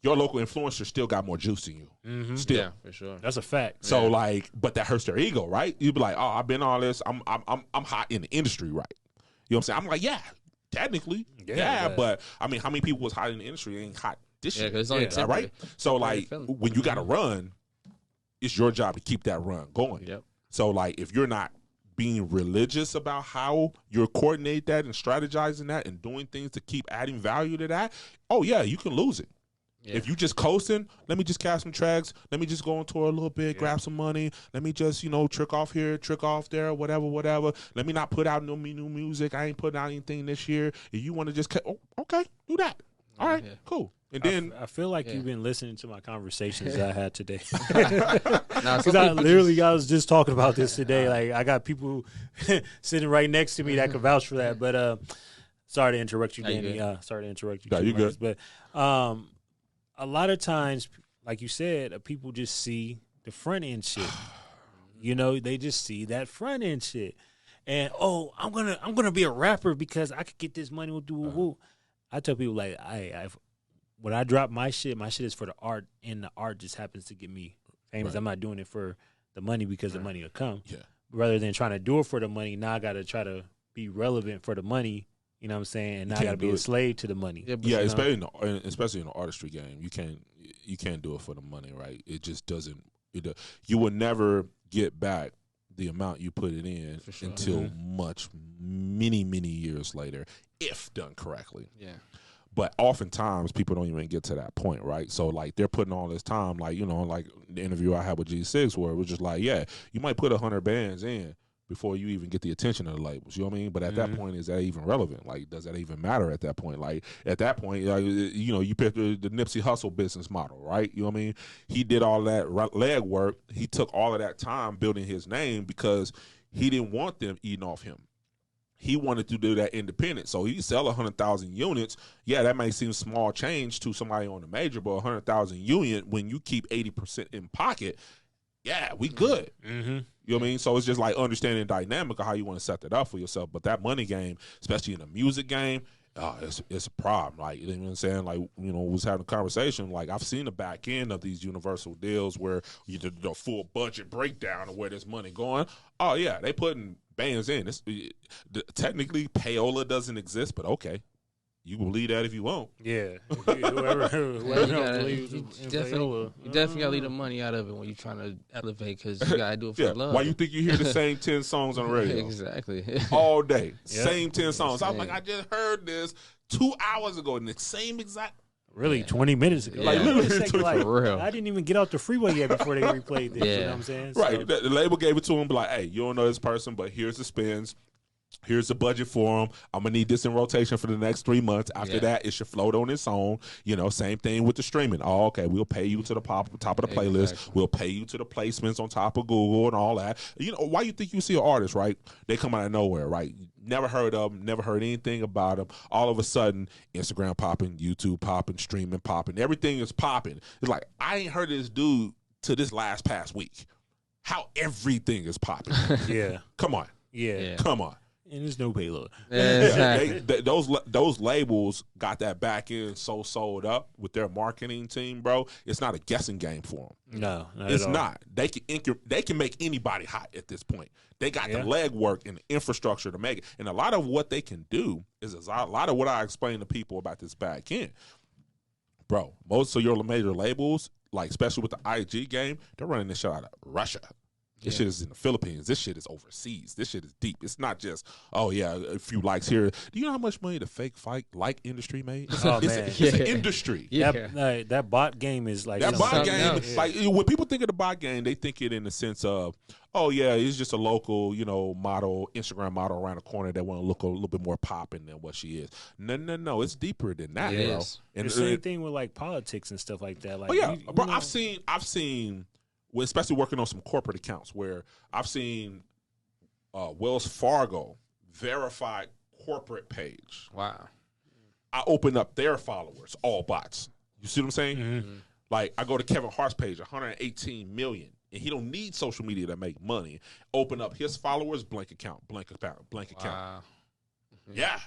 Your local influencer still got more juice than you. Still. Yeah, for sure. That's a fact. So like, but that hurts their ego, right? You'd be like, oh, I've been all this. I'm hot in the industry, right? You know what I'm saying? I'm like, yeah, technically, yeah, but I mean, how many people was hot in the industry ain't hot this year? Because it's only right? So like, when you got to run, it's your job to keep that run going. Yep. So like, if you're not being religious about how you're coordinating that and strategizing that and doing things to keep adding value to that, oh yeah, you can lose it. Yeah. If you just coasting, let me just cast some tracks, let me just go on tour a little bit, grab some money, let me just, trick off here, trick off there, whatever. Let me not put out no new music. I ain't putting out anything this year. If you want to just, okay, do that. All right, cool. And then I feel like you've been listening to my conversations that I had today. Because I was just talking about this today. Like I got people sitting right next to me that could vouch for that. But sorry to interrupt you, Danny. Sorry to interrupt you. No, you good. But a lot of times, like you said, people just see the front end shit. They just see that front end shit, and I'm gonna be a rapper because I could get this money. I tell people like when I drop my shit is for the art, and the art just happens to get me famous. Right. I'm not doing it for the money because the money will come. Yeah. Rather than trying to do it for the money, now I got to try to be relevant for the money. You know what I'm saying? And now I got to be a slave to the money. Yeah, especially in the artistry game, you can't do it for the money, right? It just doesn't. You will never get back the amount you put it in until many years later, if done correctly. Yeah. But oftentimes people don't even get to that point, right? So like they're putting all this time, like like the interview I had with G6, where it was just like, yeah, you might put 100 bands in before you even get the attention of the labels. You know what I mean? But at that point, is that even relevant? Like, does that even matter at that point? Like at that point, you pick the Nipsey Hussle business model, right? You know what I mean? He did all that leg work. He took all of that time building his name because he didn't want them eating off him. He wanted to do that independent. So he sell 100,000 units. Yeah, that may seem small change to somebody on the major, but 100,000 unit, when you keep 80% in pocket, yeah, we good. Mm-hmm. You know what I mean? So it's just like understanding the dynamic of how you want to set that up for yourself. But that money game, especially in a music game, it's a problem. Like, you know what I'm saying? Like, you know, we was having a conversation. Like, I've seen the back end of these Universal deals where you did the full budget breakdown of where this money going. Oh yeah, they putting bands in. Technically, payola doesn't exist, but okay. You can believe that if you want. Yeah. Whoever you definitely gotta leave the money out of it when you're trying to elevate, because you gotta do it for love. Why you think you hear the same 10 songs on the radio? Exactly. All day. Yep. Same 10 songs. I'm like, I just heard this 2 hours ago in the same exact. Really, 20 minutes ago. Yeah. Like, literally, for real. I didn't even get off the freeway yet before they replayed this. Yeah. You know what I'm saying? Right. So, The label gave it to him, be like, hey, you don't know this person, but here's the spins. Here's the budget for them. I'm going to need this in rotation for the next 3 months. After that, it should float on its own. You know, same thing with the streaming. Oh, okay, we'll pay you to the top of the playlist. Exactly. We'll pay you to the placements on top of Google and all that. You know, why you think you see an artist, right? They come out of nowhere, right? Never heard of them, never heard anything about them. All of a sudden, Instagram popping, YouTube popping, streaming popping. Everything is popping. It's like, I ain't heard of this dude to this past week. How everything is popping. yeah. Come on. Yeah. Come on. And there's no payload. Exactly. Those labels got that back end so sold up with their marketing team, bro. It's not a guessing game for them. No, It's not. They can make anybody hot at this point. They got the legwork and the infrastructure to make it. And a lot of what they can do is a lot of what I explain to people about this back end. Bro, most of your major labels, like especially with the IG game, they're running this shit out of Russia. This shit is in the Philippines. This shit is overseas. This shit is deep. It's not just, oh, yeah, a few likes here. Do you know how much money the fake like industry made? It's an industry. Yeah. That bot game is like that bot game. else. Like, when people think of the bot game, they think it in the sense of, oh, yeah, it's just a local, you know, model, Instagram model around the corner that want to look a little bit more popping than what she is. No. It's deeper than that, bro. And the same thing with like politics and stuff like that. Like, bro, I've seen. Well, especially working on some corporate accounts where I've seen Wells Fargo verified corporate page. Wow. I open up their followers, all bots. You see what I'm saying? Mm-hmm. Like, I go to Kevin Hart's page, 118 million, and he don't need social media to make money. Open up his followers, blank account. Wow. Yeah.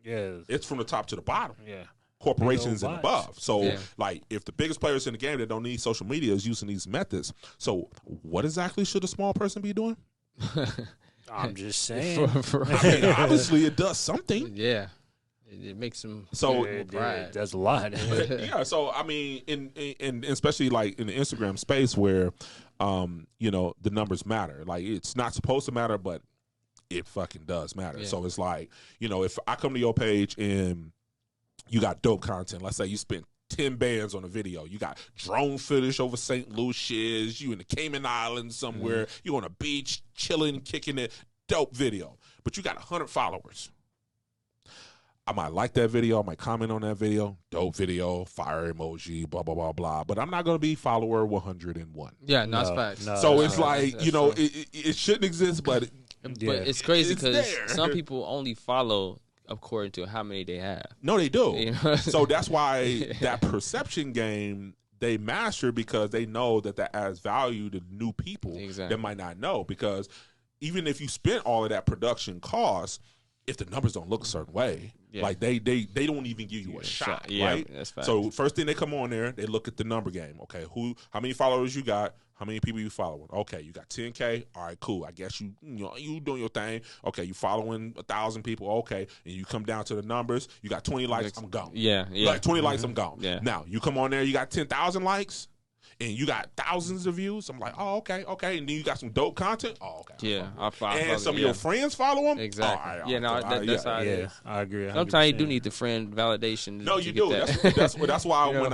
Yeah. It's from the top to the bottom. Yeah. Corporations and above. So, Yeah. like, if the biggest players in the game that don't need social media is using these methods, so what exactly should a small person be doing? I'm just saying. I mean, obviously, it does something. Yeah. It makes them So it does a lot. yeah. So I mean, in especially like in the Instagram space where, you know, the numbers matter. Like, it's not supposed to matter, but it fucking does matter. Yeah. So it's like, you know, if I come to your page and you got dope content. Let's say you spent 10 bands on a video. You got drone footage over St. Lucia. You in the Cayman Islands somewhere. You on a beach, chilling, kicking it. Dope video. But you got 100 followers. I might like that video. I might comment on that video. Dope video, fire emoji, blah, blah, blah, blah. But I'm not going to be follower 101. Yeah, that's facts. no. So it's like, that's you know, true. it shouldn't exist, but But it's crazy It's because there. some people only follow according to how many they have. no, they do. You know? So that's why that perception game they master, because they know that adds value to new people that might not know. Because even if you spent all of that production cost, if the numbers don't look a certain way, like they don't even give you a shot, right? That's fine. So first thing they come on there, they look at the number game. Okay, how many followers you got? How many people you following? Okay, you got 10K. All right, cool. I guess you doing your thing. Okay, you following 1,000 people. Okay, and you come down to the numbers. You got 20 likes. I'm gone. Yeah. Like 20 likes. I'm gone. Yeah. Now you come on there. You got 10,000 likes. And you got thousands of views. I'm like, oh, okay. And then you got some dope content. Oh, okay. Yeah. And some of your friends follow them. Exactly. All right, Yeah, no, that's how it is. I agree. Sometimes you 100%. do need the friend validation. No, to you get do. that. That's why when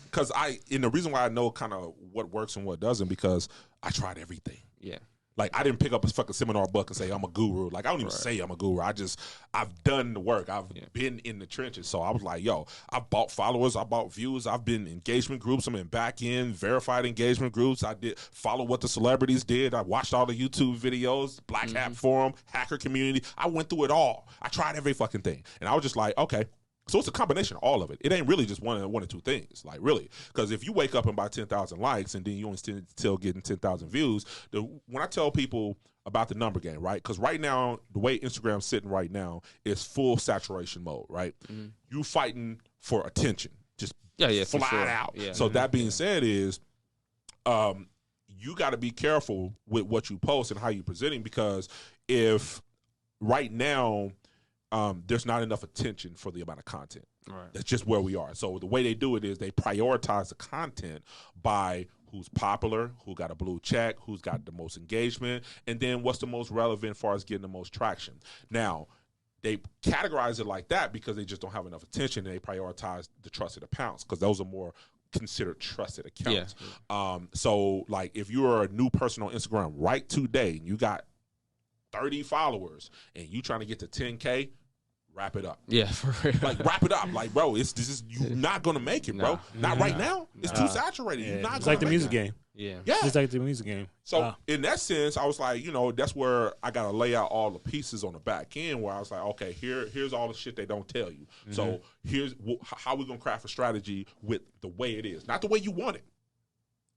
because the reason why I know kind of what works and what doesn't, because I tried everything. Yeah. Like, I didn't pick up a fucking seminar book and say I'm a guru. Like, I don't even say I'm a guru. I've done the work. I've been in the trenches. So I was like, yo, I've bought followers. I bought views. I've been in engagement groups. I'm in back end, verified engagement groups. I did follow what the celebrities did. I watched all the YouTube videos, Black Hat Forum, hacker community. I went through it all. I tried every fucking thing. And I was just like, okay. So it's a combination of all of it. It ain't really just one or two things, like really. Because if you wake up and buy 10,000 likes and then you only still getting 10,000 views, when I tell people about the number game, right? Because right now, the way Instagram's sitting right now is full saturation mode, right? You fighting for attention, just flat out. Yeah. So that being said is, you got to be careful with what you post and how you're presenting, because if right now, there's not enough attention for the amount of content. Right. That's just where we are. So the way they do it is they prioritize the content by who's popular, who got a blue check, who's got the most engagement, and then what's the most relevant as far as getting the most traction. Now, they categorize it like that because they just don't have enough attention, and they prioritize the trusted accounts because those are more considered trusted accounts. Yeah. So, like, if you're a new person on Instagram right today and you got 30 followers and you trying to get to 10K, wrap it up. Yeah, for real. Like, wrap it up. Like, bro, you're not gonna make it, bro. Not right now. It's too saturated. You're not. It's like the music game. Yeah. It's like the music game. So in that sense, I was like, that's where I gotta lay out all the pieces on the back end. Where I was like, okay, here's all the shit they don't tell you. So here's how we gonna craft a strategy with the way it is, not the way you want it.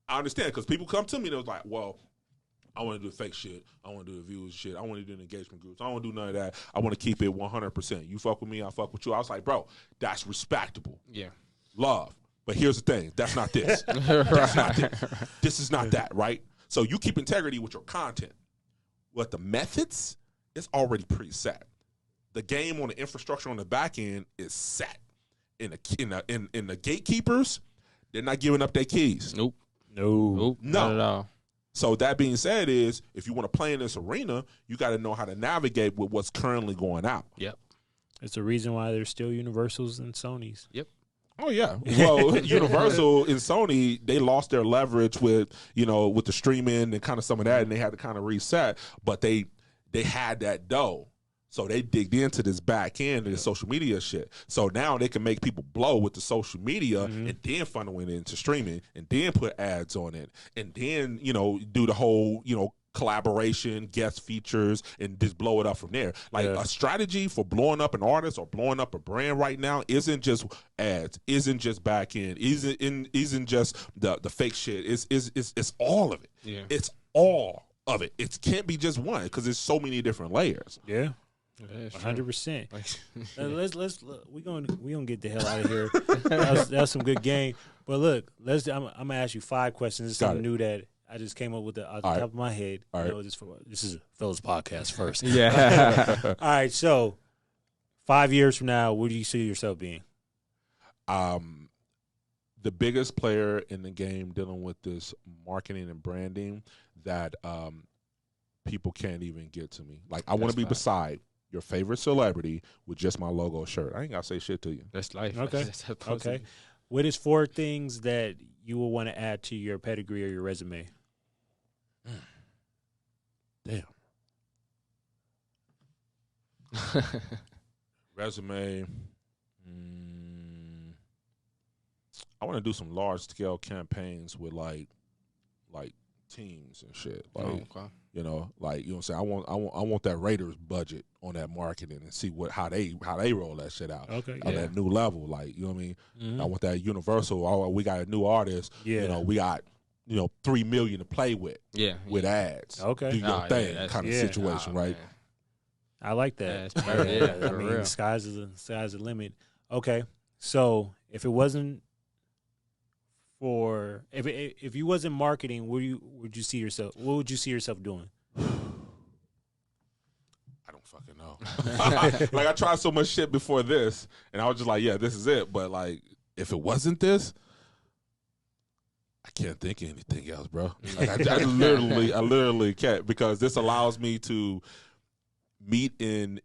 I understand, because people come to me and they was like, well, I want to do fake shit. I want to do the views shit. I want to do the engagement groups. I don't want to do none of that. I want to keep it 100%. You fuck with me, I fuck with you. I was like, bro, that's respectable. Yeah. Love. But here's the thing. That's not this. That's not this. This is not that, right? So you keep integrity with your content. What the methods is already preset. The game on the infrastructure on the back end is set. In the gatekeepers, they're not giving up their keys. Nope. No. Not at all. So that being said is, if you want to play in this arena, you got to know how to navigate with what's currently going out. Yep. It's the reason why there's still Universals and Sonys. Yep. Oh, yeah. Well, Universal and Sony, they lost their leverage with the streaming and kind of some of that, and they had to kind of reset. But they had that dough. So they digged into this back end of the social media shit. So now they can make people blow with the social media and then funnel it into streaming and then put ads on it and then, do the whole, collaboration, guest features, and just blow it up from there. Like a strategy for blowing up an artist or blowing up a brand right now isn't just ads, isn't just back end, isn't just the fake shit. It's all of it. Yeah. It's all of it. It can't be just one because there's so many different layers. Yeah. 100%. We gonna get the hell out of here. That's some good game. But look, I'm gonna ask you 5 questions. This is something new that I just came up with off the top of my head. All right. This is a Fellas podcast first. Yeah. All right. So 5 years from now, where do you see yourself being? The biggest player in the game dealing with this marketing and branding that people can't even get to me. Like, I want to be beside your favorite celebrity with just my logo shirt. I ain't got to say shit to you. That's life. Okay. Okay. What is 4 things that you will want to add to your pedigree or your resume? Damn. Resume. I want to do some large scale campaigns with like teams and shit. Like, what I'm saying? I want that Raiders budget on that marketing and see how they roll that shit out. Okay. On that new level. Like, you know what I mean? Mm-hmm. I want that Universal. Oh, we got a new artist. Yeah. We got $3 million to play with. Yeah. With ads. Okay. Do your thing kind of situation, right? Man. I like that. I mean, the sky's the limit. Okay. So if it wasn't if you wasn't marketing, what would you see yourself doing? I don't fucking know. Like, I tried so much shit before this, and I was just like, yeah, this is it. But like, if it wasn't this, I can't think of anything else, bro. Like, I literally can't, because this allows me to meet and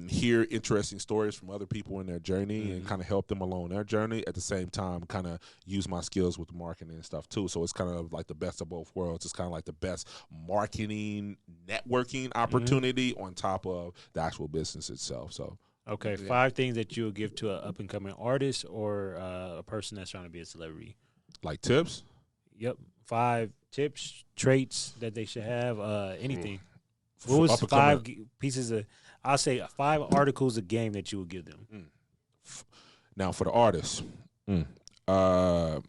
hear interesting stories from other people in their journey and kind of help them along their journey. At the same time, kind of use my skills with marketing and stuff too. So it's kind of like the best of both worlds. It's kind of like the best marketing, networking opportunity on top of the actual business itself. So. Okay, 5 things that you would give to an up-and-coming artist or a person that's trying to be a celebrity. Like tips? Yep, 5 tips, traits that they should have, anything. What was 5 pieces of, I'll say 5 articles a game that you would give them? Now, for the artists, 5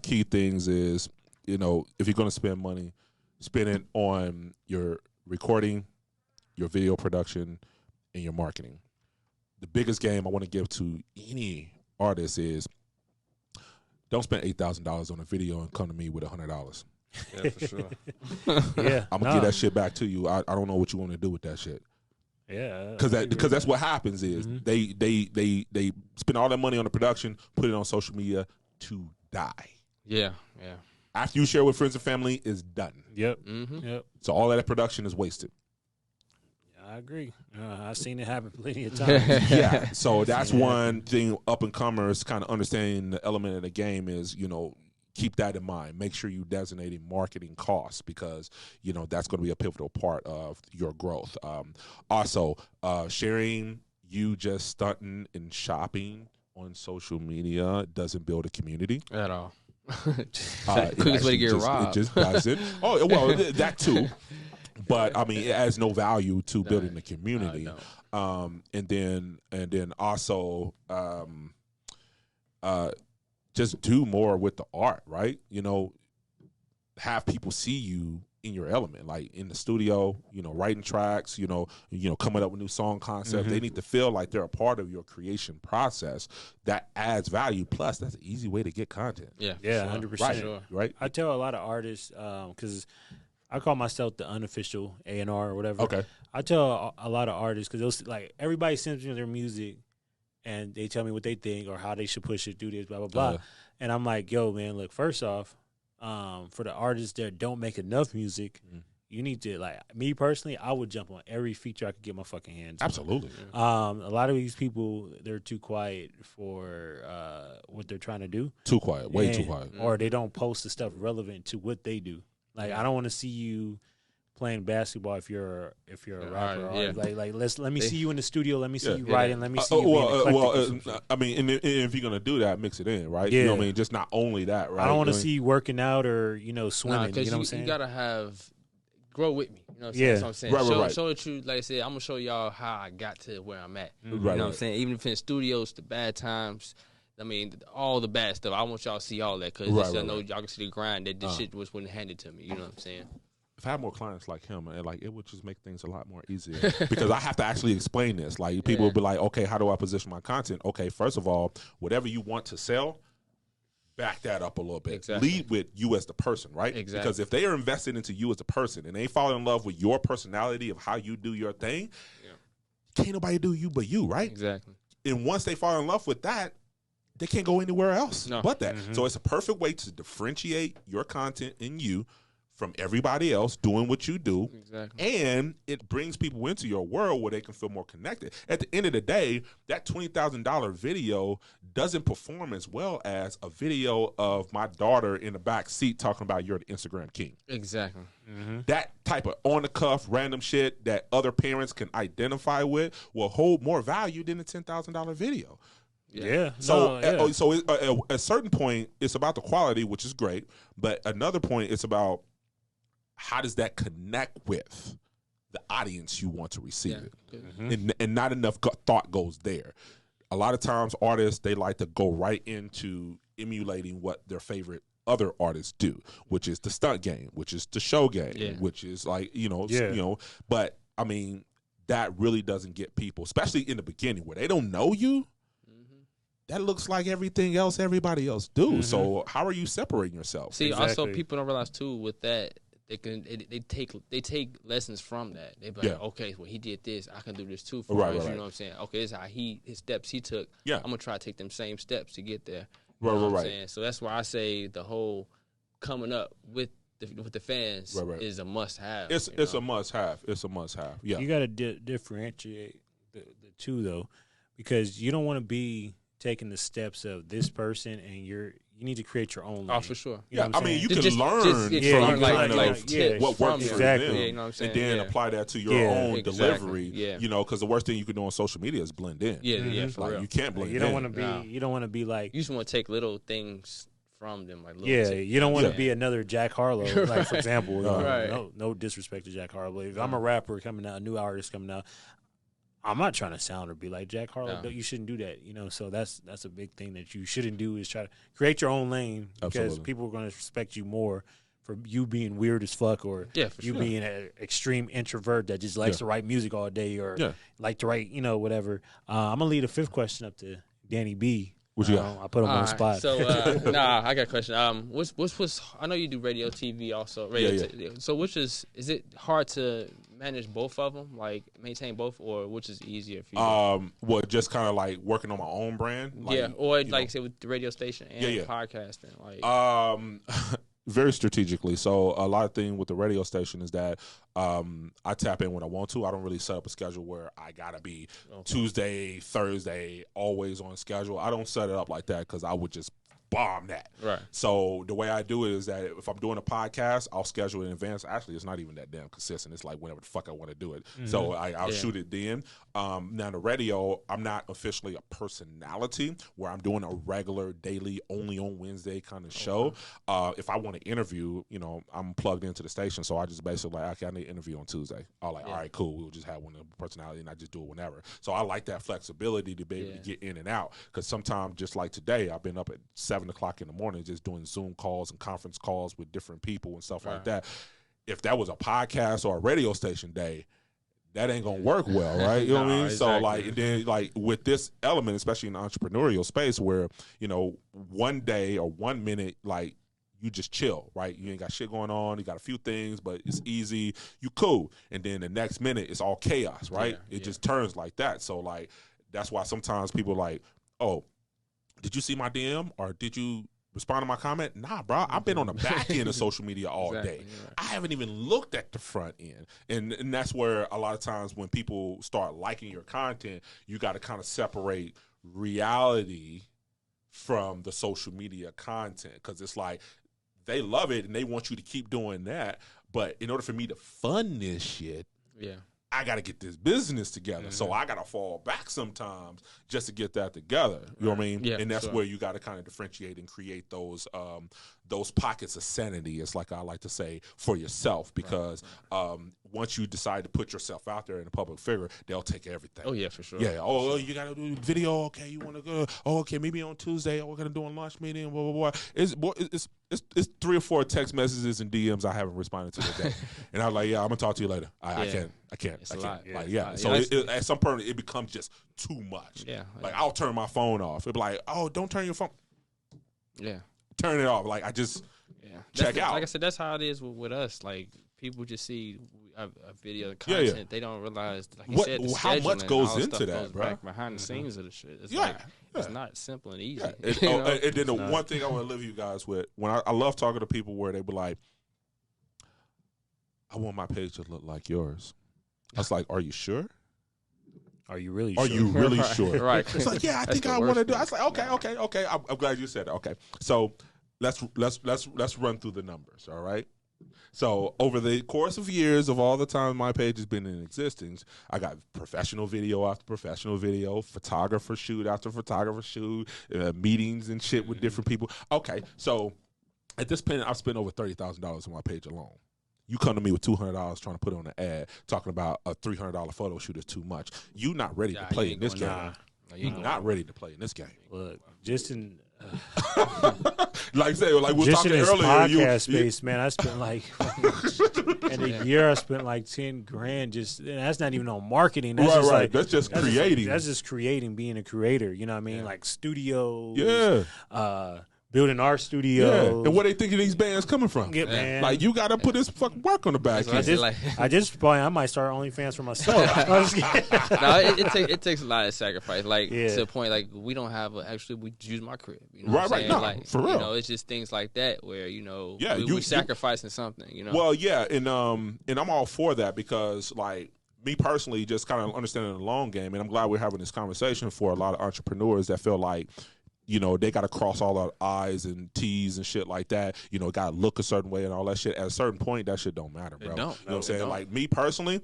key things is, if you're going to spend money, spend it on your recording, your video production, and your marketing. The biggest game I want to give to any artist is don't spend $8,000 on a video and come to me with $100. Yeah, for sure. Yeah, I'm gonna give that shit back to you. I don't know what you want to do with that shit. Yeah, because that's what happens is they spend all that money on the production, put it on social media to die. Yeah. After you share with friends and family, it's done. Yep. Yep. So all that production is wasted. I agree. I've seen it happen plenty of times. Yeah. So that's one thing up and comers kind of understanding the element of the game is, keep that in mind. Make sure you designating marketing costs because, that's going to be a pivotal part of your growth. Also, sharing you just stunting and shopping on social media doesn't build a community. At all. Quickest way to get robbed. It just doesn't. Oh, well, that too. But I mean, it adds no value to building the community. And then also, just do more with the art, right? Have people see you in your element, like in the studio, writing tracks, coming up with new song concepts. They need to feel like they're a part of your creation process. That adds value. Plus, that's an easy way to get content. Yeah, 100%. Right. I tell a lot of artists because I call myself the unofficial A&R or whatever. Okay. I tell a lot of artists because like everybody sends me their music and they tell me what they think or how they should push it, do this, blah blah blah. And I'm like, yo, man, look, first off, for the artists that don't make enough music, you need to, like, me personally, I would jump on every feature I could get my fucking hands on. Absolutely. A lot of these people, they're too quiet for what they're trying to do. Too quiet, way too quiet. Or they don't post the stuff relevant to what they do. Like, I don't want to see you playing basketball if you're a rapper. Like let me see you in the studio. Let me see you writing. Let me see you being eclectic. I mean, and if you're gonna do that, mix it in, right? You know what I mean? Just not only that, right? I don't want to see you working out or swimming. Because you know what I'm saying? You gotta grow with me. You know what I'm saying? Yeah. That's what I'm saying. Right. Show the truth. Like I said, I'm gonna show y'all how I got to where I'm at. Right, You know what I'm saying? Even if in studios, the bad times. I mean, all the bad stuff. I want y'all to see all that because I know y'all can see the grind that this shit wasn't handed to me. You know what I'm saying? If I had more clients like him, it would just make things a lot more easier because I have to actually explain this. Like, people will be like, okay, how do I position my content? Okay, first of all, whatever you want to sell, back that up a little bit. Exactly. Lead with you as the person, right? Exactly. Because if they are invested into you as a person and they fall in love with your personality of how you do your thing, can't nobody do you but you, right? Exactly. And once they fall in love with that, they can't go anywhere else but that. So it's a perfect way to differentiate your content in you from everybody else doing what you do. Exactly. And it brings people into your world where they can feel more connected. At the end of the day, that $20,000 video doesn't perform as well as a video of my daughter in the back seat talking about you're the Instagram king. Exactly. That type of on-the-cuff random shit that other parents can identify with will hold more value than a $10,000 video. Yeah. So, at a certain point, it's about the quality, which is great. But another point, it's about how does that connect with the audience you want to receive it, and not enough thought goes there. A lot of times, artists, they like to go right into emulating what their favorite other artists do, which is the stunt game, which is the show game, which is like But I mean, that really doesn't get people, especially in the beginning where they don't know you. That looks like everything else everybody else do. So how are you separating yourself? See, also people don't realize too with that they take lessons from that. They be like, okay, well he did this, I can do this too. You know what I'm saying? Okay, this is how his steps he took. Yeah, I'm gonna try to take them same steps to get there. You know what I'm saying? So that's why I say the whole coming up with with the fans is a must have. It's a must have. It's a must have. Yeah, you got to differentiate the two though, because you don't want to be taking the steps of this person, and you need to create your own lane. Oh, for sure. You know I mean, you can learn from what works for them, you know what I'm saying? And then apply that to your own delivery. Yeah. You know, because the worst thing you can do on social media is blend in. Yeah, for real. You can't blend in. You don't want to be. You don't want to be like. You just want to take little things from them, like you don't want to be another Jack Harlow, like for example. No disrespect to Jack Harlow. If I'm a rapper coming out, a new artist coming out, I'm not trying to sound or be like Jack Harlow. No. You shouldn't do that. You know, so that's a big thing that you shouldn't do, is try to create your own lane, because people are going to respect you more for you being weird as fuck, or you being an extreme introvert that just likes to write music all day, or like to write, whatever. I'm gonna leave the fifth question up to Danny B. What you got? I put him on the spot. So, I got a question. What's I know you do radio, TV also. So, is it hard to manage both of them, like maintain both, or which is easier for you? Well, just kind of like working on my own brand. Or like say with the radio station and podcasting, like. Very strategically. So a lot of thing with the radio station is that I tap in when I want to. I don't really set up a schedule where I gotta be Tuesday, Thursday, always on schedule. I don't set it up like that, because I would just bomb that. Right. So the way I do it is that if I'm doing a podcast, I'll schedule it in advance. Actually, it's not even that damn consistent. It's like whenever the fuck I want to do it. Mm-hmm. So I'll shoot it then. Now the radio, I'm not officially a personality where I'm doing a regular daily, only on Wednesday kind of show. If I want to interview, I'm plugged into the station, so I just basically like, okay, I need an interview on Tuesday. I'm like, all right, cool. We'll just have one personality, and I just do it whenever. So I like that flexibility to be able to get in and out, because sometimes, just like today, I've been up at 7 o'clock in the morning just doing Zoom calls and conference calls with different people and stuff like that. If that was a podcast or a radio station day, that ain't gonna work well, right? You know what I mean? Exactly. So like, then like with this element, especially in the entrepreneurial space, where one day or 1 minute, like you just chill, right? You ain't got shit going on. You got a few things, but it's easy. You cool. And then the next minute, it's all chaos, right? It just turns like that. So like, that's why sometimes people are like, oh, did you see my DM, or did you respond to my comment? Nah, bro. I've been on the back end of social media all day. Right. I haven't even looked at the front end. And that's where a lot of times when people start liking your content, you got to kind of separate reality from the social media content, because it's like they love it and they want you to keep doing that. But in order for me to fund this shit, I got to get this business together. So I got to fall back sometimes just to get that together. You know what I mean? Yeah, and that's where you got to kind of differentiate and create those pockets of sanity, it's like I like to say, for yourself, because once you decide to put yourself out there in a public figure, they'll take everything. Oh, yeah, for sure. Yeah. Oh, you got to do video. Okay, you want to go? Oh, okay, maybe on Tuesday. We're going to do a lunch meeting, blah, blah, blah. It's 3 or 4 text messages and DMs I haven't responded to today. And I was like, I'm going to talk to you later. I can't. It's a lot. So at some point, it becomes just too much. Yeah. Like, I'll turn my phone off. It'll be like, oh, don't turn your phone. Yeah. Turn it off. Like, I just check out. Like I said, that's how it is with us. Like, people just see a video content. Yeah. They don't realize, like you said, how much goes into that, bro? Behind the scenes of the shit. It's it's not simple and easy. And then the one thing I want to leave you guys with, when I love talking to people where they be like, I want my page to look like yours. I was like, are you sure? Are you really sure? Are you really sure? Right. It's like, I think I want to do it. I was like, okay. I'm glad you said it. Okay. So let's run through the numbers, all right? So over the course of years of all the time my page has been in existence, I got professional video after professional video, photographer shoot after photographer shoot, meetings and shit with different people. Okay, so at this point, I've spent over $30,000 on my page alone. You come to me with $200 trying to put on an ad, talking about a $300 photo shoot is too much. You not ready to play in this game. You're not ready to play in this game. Look, just in like I said, like we were talking earlier, podcast space, man. I spent like in a year, I spent like $10,000. Just, and that's not even on marketing. That's just like, that's just creating. That's just creating, being a creator. You know what I mean? Like studios, building our studio. Yeah. And where they thinking these bands coming from? Yeah, man. Like, you got to put this fucking work on the back end. I might start OnlyFans for myself. It takes a lot of sacrifice. Like, to the point, like, we don't have we use my crib. You know right. No, like, for real. You know, it's just things like that where, we sacrificing something, Well, yeah, and I'm all for that because, like, me personally, just kind of understanding the long game, and I'm glad we're having this conversation for a lot of entrepreneurs that feel like, they got to cross all our I's and T's and shit like that. Got to look a certain way and all that shit. At a certain point, that shit don't matter, bro. You know what I'm saying? Like, me personally,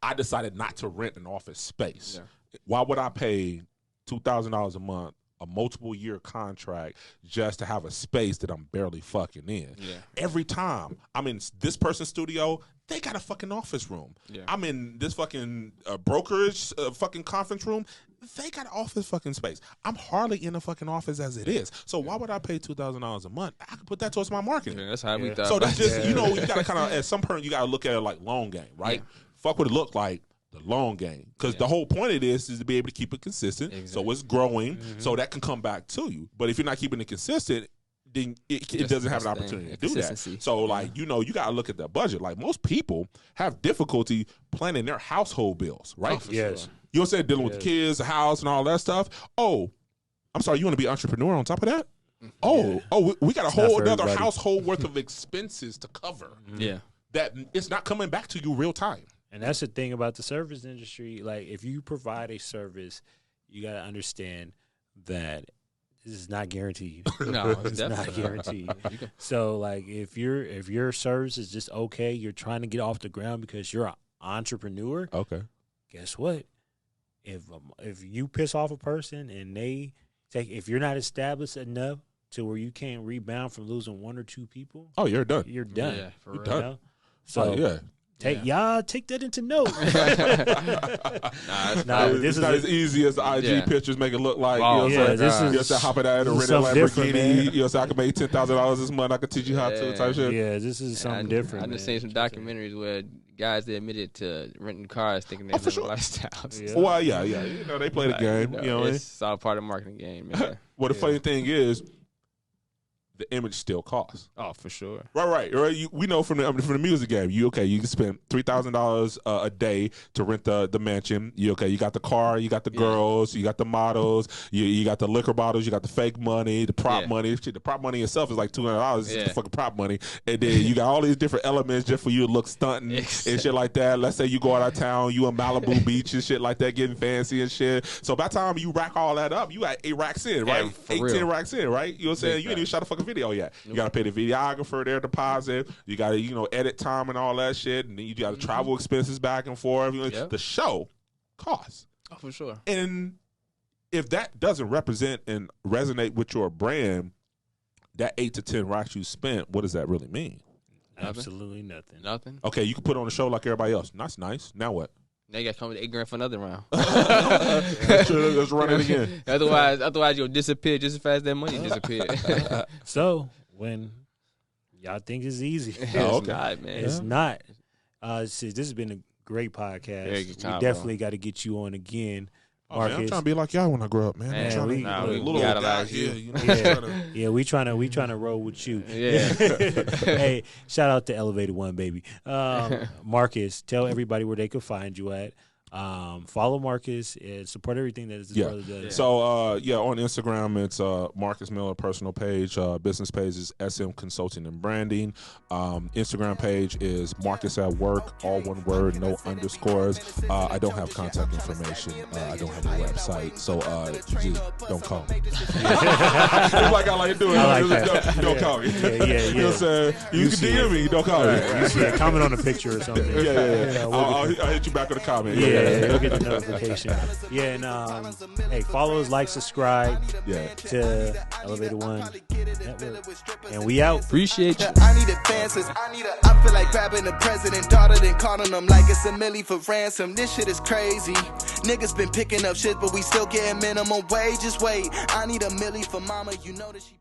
I decided not to rent an office space. Yeah. Why would I pay $2,000 a month, a multiple-year contract, just to have a space that I'm barely fucking in? Yeah. Every time I'm in this person's studio, they got a fucking office room. Yeah. I'm in this fucking brokerage fucking conference room. They got an office fucking space. I'm hardly in a fucking office as it is. So why would I pay $2,000 a month? I could put that towards my marketing. Yeah, that's how we thought. So that's just, you got to kind of, at some point, you got to look at it like long game, right? Yeah. Fuck what it look like. The long game, because the whole point of this is to be able to keep it consistent, so it's growing, so that can come back to you. But if you're not keeping it consistent, then it doesn't have an opportunity to do that. So, like, you got to look at the budget. Like, most people have difficulty planning their household bills, right? Oh, yes. Sure. You know what I'm saying? Dealing with the kids, the house, and all that stuff. Oh, I'm sorry, you want to be an entrepreneur on top of that? We got a whole another household worth of expenses to cover. Yeah. That it's not coming back to you real time. And that's the thing about the service industry. Like, if you provide a service, you got to understand that this is not guaranteed. No, it's not guaranteed. So, like, if your service is just okay, you're trying to get off the ground because you're an entrepreneur. Okay. Guess what? If you piss off a person and if you're not established enough to where you can't rebound from losing one or two people, you're done. You're done. Yeah, for real. Done. So take that into note. This is not as easy as the IG pictures make it look like. Wow. This is hop it out and rent a Lamborghini. I could make $10,000 this month. I could teach you how to type shit. Yeah, this is something different. I've just seen some documentaries where guys they admitted to renting cars thinking they live a lifestyle. Well, yeah. They play the game. It's all part of the marketing game, man. Well, the funny thing is, the image still costs. Oh, for sure. Right. We know from the music game, you can spend $3,000 a day to rent the mansion. You got the car, you got the girls, you got the models, you got the liquor bottles, you got the fake money, the prop money. Shit, the prop money itself is like $200. It's the fucking prop money, and then you got all these different elements just for you to look stunting and shit like that. Let's say you go out of town, you in Malibu Beach and shit like that, getting fancy and shit. So by the time you rack all that up, you got 8 racks in, right? 10 racks in, right? You know what I'm saying? You ain't even shot a fucking video yet. You got to pay the videographer their deposit. You got to, edit time and all that shit. And then you got to travel expenses back and forth. The show costs. Oh, for sure. And if that doesn't represent and resonate with your brand, that 8 to 10 racks you spent, what does that really mean? Absolutely nothing. Nothing? Okay, you can put on a show like everybody else. That's nice. Now what? Now you got to come with $8,000 for another round. Let's run it again. Otherwise you'll disappear just as fast as that money disappeared. So when y'all think it's easy, it's not, man. It's not. This has been a great podcast. We definitely got to get you on again. Oh, man, I'm trying to be like y'all when I grow up, man. I'm trying to we little got guy here. We trying to roll with you. Yeah. Hey, shout out to Elevated One, baby. Marcus, tell everybody where they can find you at. Follow Marcus and support everything that his brother does. Yeah. So on Instagram it's Marcus Miller personal page. Business page is SM Consulting and Branding. Instagram page is Marcus at Work, all one word, no underscores. I don't have contact information. I don't have a website, so you just don't call me. It's like I like doing. Don't call me. Yeah. You know what I'm saying? You can DM me. Don't call me. Comment on a picture or something. Yeah. I'll hit you back with a comment. Yeah, you'll get the notification. Yeah, and hey, follow us, like, subscribe to Elevated One Network. And we out. Appreciate you. I need advances. I feel like grabbing the president daughter, then calling them like it's a milli for ransom. This shit is crazy. Niggas been picking up shit, but we still getting minimum wage. Just wait. I need a milli for mama. You know that she